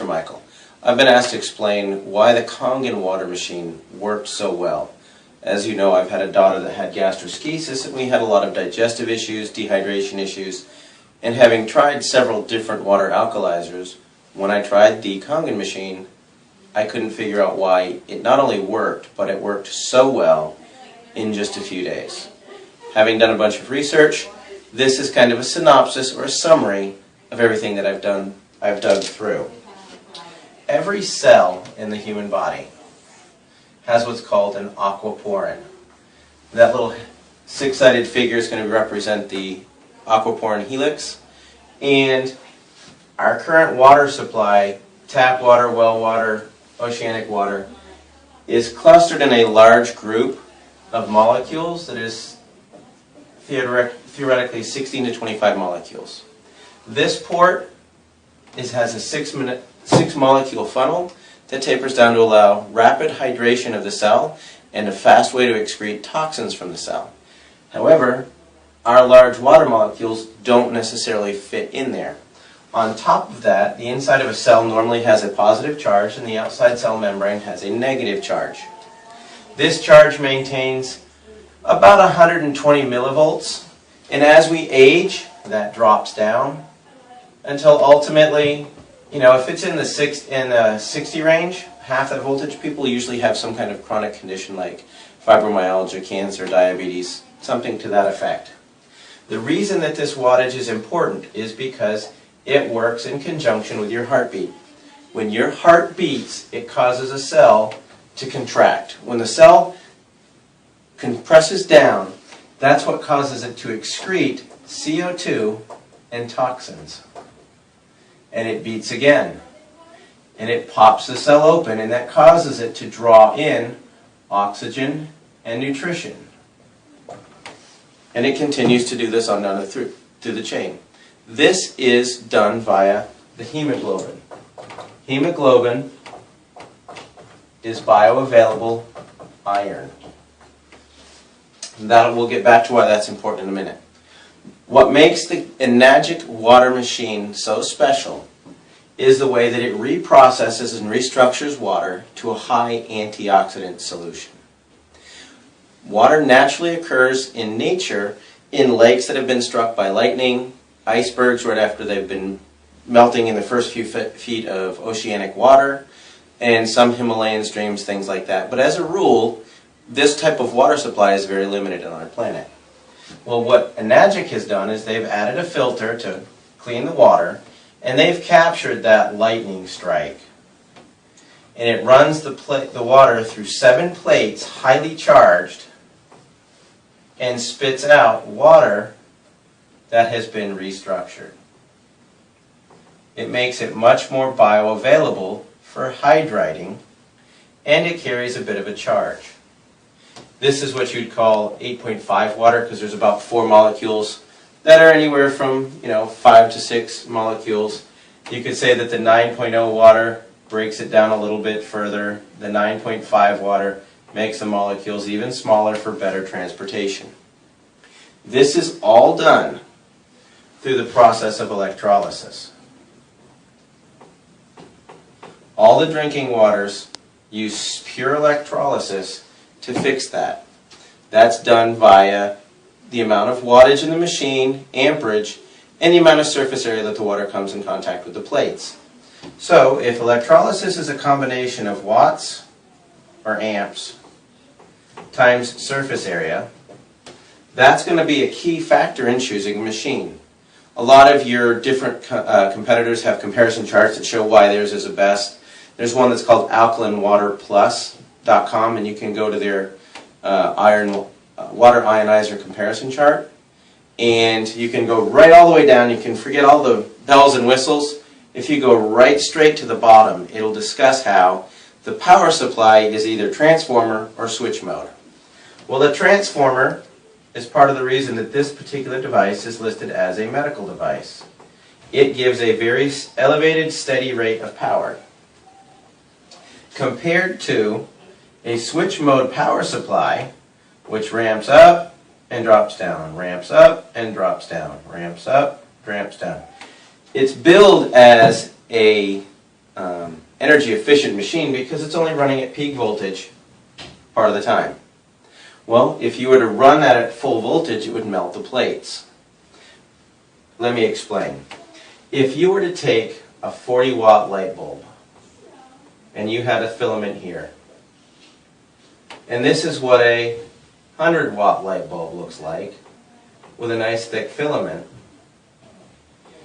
Michael. I've been asked to explain why the Kangen water machine worked so well. As you know, I've had a daughter that had gastroschisis, and we had a lot of digestive issues, dehydration issues, and having tried several different water alkalizers, when I tried the Kangen machine, I couldn't figure out why it not only worked, but it worked so well in just a few days. Having done a bunch of research, this is kind of a synopsis or a summary of everything that I've dug through. Every cell in the human body has what's called an aquaporin. That little six-sided figure is going to represent the aquaporin helix, and our current water supply, tap water, well water, oceanic water, is clustered in a large group of molecules that is theoretically 16 to 25 molecules. This port has a six molecule funnel that tapers down to allow rapid hydration of the cell and a fast way to excrete toxins from the cell. However, our large water molecules don't necessarily fit in there. On top of that, the inside of a cell normally has a positive charge and the outside cell membrane has a negative charge. This charge maintains about 120 millivolts, and as we age, that drops down until ultimately, if it's in the 60 range, half that voltage, people usually have some kind of chronic condition like fibromyalgia, cancer, diabetes, something to that effect. The reason that this wattage is important is because it works in conjunction with your heartbeat. When your heart beats, it causes a cell to contract. When the cell compresses down, that's what causes it to excrete CO2 and toxins. And it beats again. And it pops the cell open, and that causes it to draw in oxygen and nutrition. And it continues to do this on down through the chain. This is done via the hemoglobin. Hemoglobin is bioavailable iron. We'll get back to why that's important in a minute. What makes the Enagic water machine so special is the way that it reprocesses and restructures water to a high antioxidant solution. Water naturally occurs in nature in lakes that have been struck by lightning, icebergs right after they've been melting in the first few feet of oceanic water, and some Himalayan streams, things like that. But as a rule, this type of water supply is very limited on our planet. Well, what Enagic has done is they've added a filter to clean the water, and they've captured that lightning strike. And it runs the water through 7 plates, highly charged, and spits out water that has been restructured. It makes it much more bioavailable for hydrating, and it carries a bit of a charge. This is what you'd call 8.5 water, because there's about 4 molecules that are anywhere from 5 to 6 molecules. You could say that the 9.0 water breaks it down a little bit further. The 9.5 water makes the molecules even smaller for better transportation. This is all done through the process of electrolysis. All the drinking waters use pure electrolysis to fix that. That's done via the amount of wattage in the machine, amperage, and the amount of surface area that the water comes in contact with the plates. So if electrolysis is a combination of watts or amps times surface area, that's going to be a key factor in choosing a machine. A lot of your different competitors have comparison charts that show why theirs is the best. There's one that's called alkalinwaterplus.com, and you can go to their water ionizer comparison chart, and you can go right all the way down. You can forget all the bells and whistles. If you go right straight to the bottom, it'll discuss how the power supply is either transformer or switch mode. Well, the transformer is part of the reason that this particular device is listed as a medical device. It gives a very elevated, steady rate of power, compared to a switch mode power supply, which ramps up and drops down, ramps up and drops down, ramps up, ramps down. It's billed as a energy efficient machine because it's only running at peak voltage part of the time. Well, if you were to run that at full voltage, it would melt the plates. Let me explain. If you were to take a 40-watt light bulb and you had a filament here, and this is what a 100-watt light bulb looks like with a nice thick filament.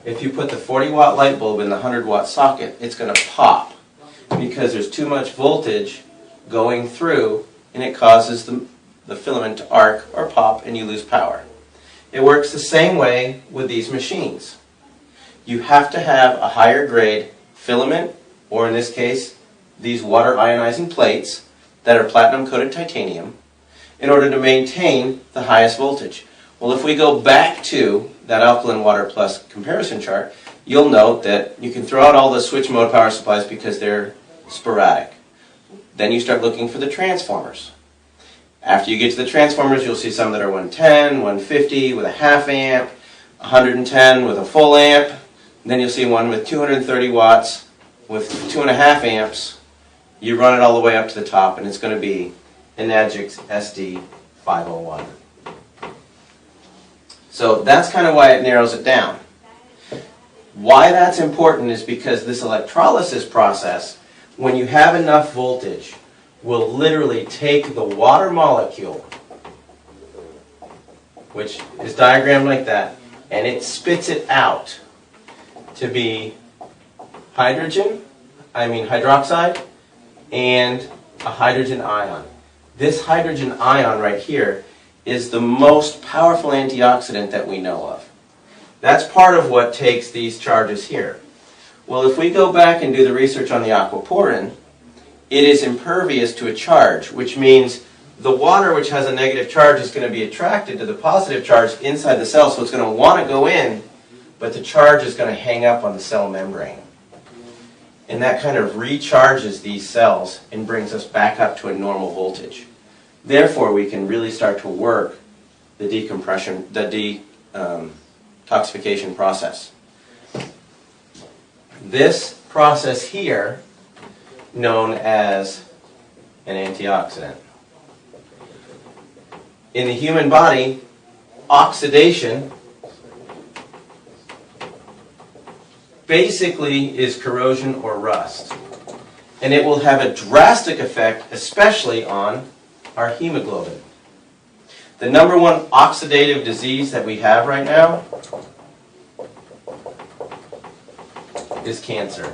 If you put the 40-watt light bulb in the 100-watt socket, it's going to pop because there's too much voltage going through and it causes the filament to arc or pop and you lose power. It works the same way with these machines. You have to have a higher grade filament, or in this case, these water ionizing plates that are platinum coated titanium, in order to maintain the highest voltage. Well, if we go back to that alkaline water plus comparison chart, you'll note that you can throw out all the switch mode power supplies because they're sporadic. Then you start looking for the transformers. After you get to the transformers, you'll see some that are 110, 150 with a half amp, 110 with a full amp. And then you'll see one with 230 watts with 2.5 amps. You run it all the way up to the top, and it's going to be Enagic's SD501. So that's kind of why it narrows it down. Why that's important is because this electrolysis process, when you have enough voltage, will literally take the water molecule, which is diagrammed like that, and it spits it out to be hydroxide and a hydrogen ion. This hydrogen ion right here is the most powerful antioxidant that we know of. That's part of what takes these charges here. Well, if we go back and do the research on the aquaporin, it is impervious to a charge, which means the water which has a negative charge is going to be attracted to the positive charge inside the cell, so it's going to want to go in, but the charge is going to hang up on the cell membrane. And that kind of recharges these cells and brings us back up to a normal voltage. Therefore, we can really start to work the detoxification process. This process here, known as an antioxidant. In the human body, oxidation basically is corrosion or rust. And it will have a drastic effect, especially on our hemoglobin. The number one oxidative disease that we have right now is cancer.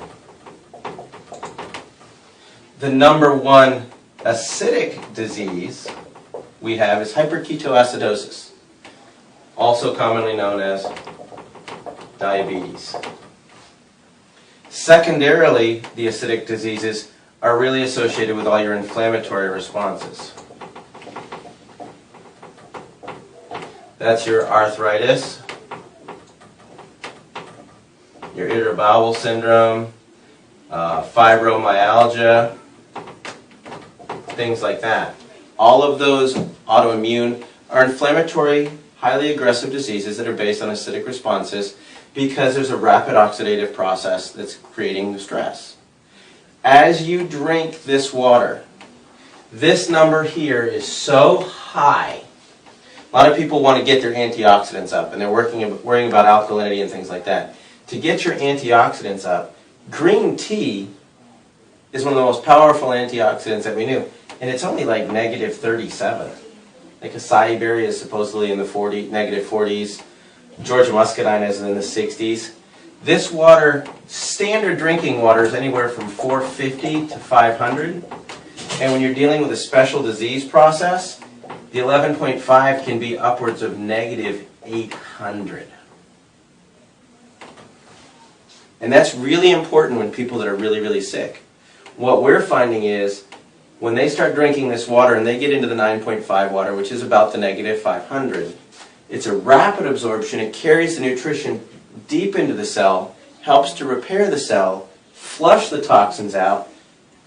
The number one acidic disease we have is hyperketoacidosis, also commonly known as diabetes. Secondarily, the acidic diseases are really associated with all your inflammatory responses. That's your arthritis, your irritable bowel syndrome, fibromyalgia, things like that. All of those autoimmune are inflammatory, highly aggressive diseases that are based on acidic responses because there's a rapid oxidative process that's creating the stress. As you drink this water, this number here is so high. A lot of people want to get their antioxidants up, and they're worrying about alkalinity and things like that. To get your antioxidants up, green tea is one of the most powerful antioxidants that we knew. And it's only like negative 37. Like acai berry is supposedly in the negative 40s. Georgia muscadine is in the 60s. This water, standard drinking water, is anywhere from 450 to 500. And when you're dealing with a special disease process, the 11.5 can be upwards of negative 800. And that's really important when people that are really, really sick. What we're finding is when they start drinking this water and they get into the 9.5 water, which is about the negative 500, it's a rapid absorption. It carries the nutrition deep into the cell, helps to repair the cell, flush the toxins out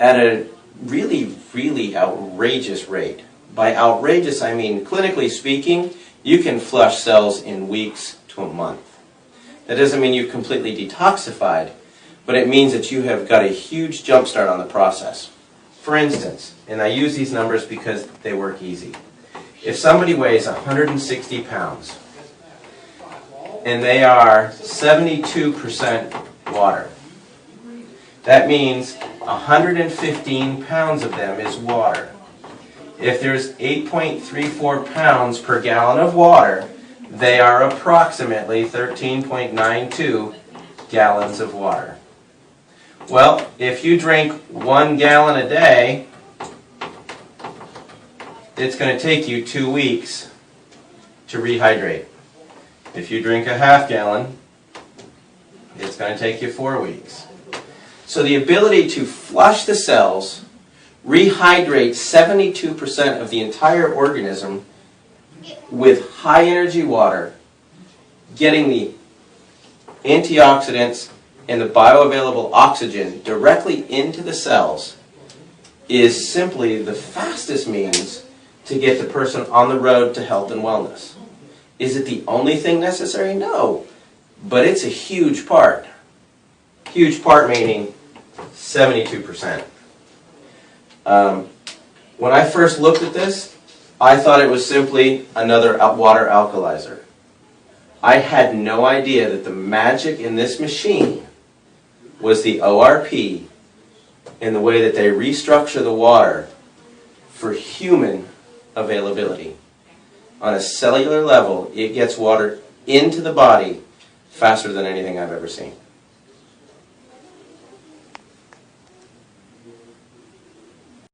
at a really, really outrageous rate. By outrageous, I mean, clinically speaking, you can flush cells in weeks to a month. That doesn't mean you've completely detoxified, but it means that you have got a huge jump start on the process. For instance, and I use these numbers because they work easy. If somebody weighs 160 pounds and they are 72% water, that means 115 pounds of them is water. If there's 8.34 pounds per gallon of water, they are approximately 13.92 gallons of water. Well, if you drink 1 gallon a day, it's going to take you 2 weeks to rehydrate. If you drink a half gallon, it's going to take you 4 weeks. So the ability to flush the cells, rehydrate 72% of the entire organism with high energy water, getting the antioxidants and the bioavailable oxygen directly into the cells, is simply the fastest means to get the person on the road to health and wellness. Is it the only thing necessary? No. But it's a huge part. Huge part meaning 72%. When I first looked at this, I thought it was simply another water alkalizer. I had no idea that the magic in this machine was the ORP in the way that they restructure the water for human availability. On a cellular level, it gets water into the body faster than anything I've ever seen.